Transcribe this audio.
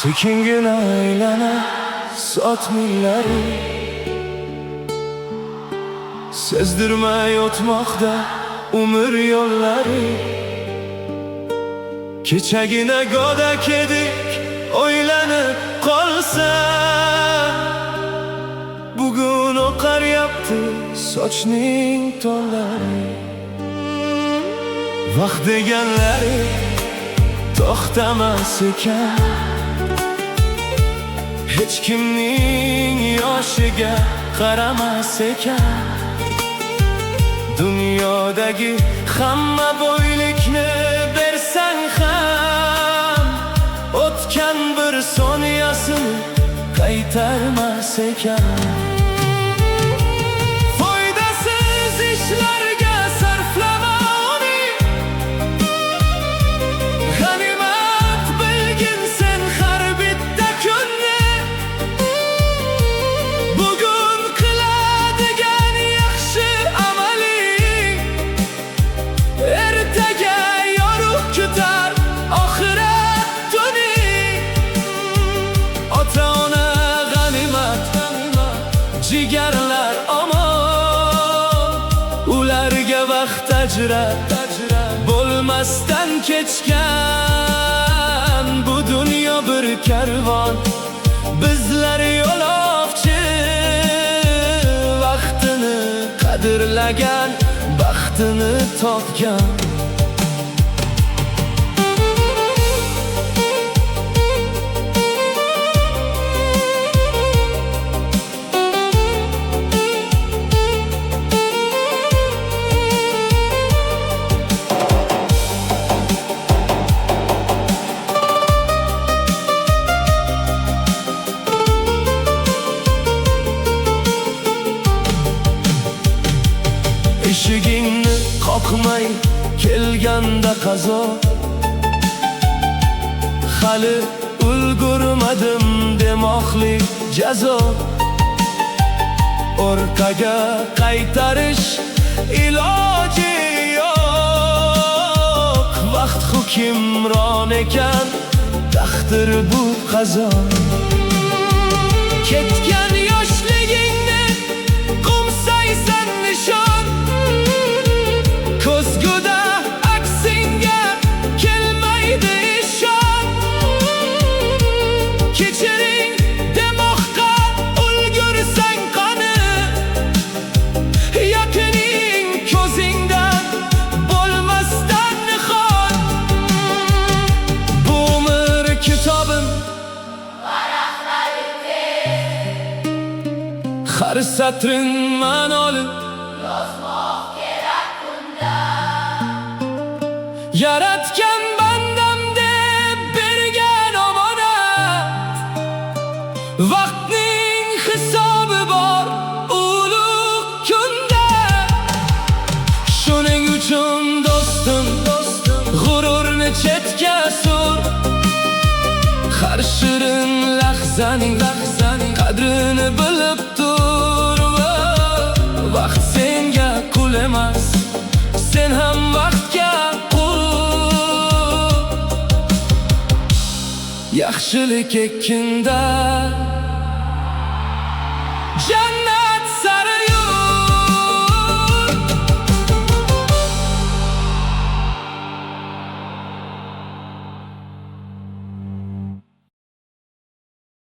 Sekingina aylana sot millari, sezdirmay o'tmoqda umr yo'llari. Kechagina go'dak edik, o'ylanib qolsa, bugun oqaryapti sochning to'llari. Vaqt deganlari to'xtamas ekan, hech kimning yoshiga qaramas ekan. Dunyodagi hamma boylikni bersang ham, o'tgan bir soniyasini qaytarmas ekan. Foydasiz ishlarga sarflama uni, g'animat bilgin sen har bitta kunni. Bugun qiladigan yaxshi amaling ertaga yorug' kutar oxirat tuni. Ota-ona g'animat, jigarlar omon, ularga vaqt ajrat bo'lmasdan kechgan. Bu dunyo bir karvon, bizlar yo'lovchi. Vaqtini qadrlagan baxtini topgan. Eshigingni qoqmay kelganda qazo, hali ulgurmadim demoqlik jazo. Orqaga qaytarish iloji yo'q, vaqt hukmron ekan, taqdir bu qazo. Ketgan yoshligingni qo'msaysan nishon, ko'zguda aksinga kelmaydi ishon. Kechiring demoqqa ulgursang qani, yaqining ko'zingdan bo'lmasdan nihon. Bu umr kitobim har satrin ma'noli, yaratgan bandam deb bergan omonat. Vaqtning hisobi bor ulug' kunda. Shuning uchun do'stim, g'ururni chetga sur. Har shirin lahzaning qadrini bilib tur. Vaqt senga qul emas, sen ham vaqtga yaxshilik ekkinda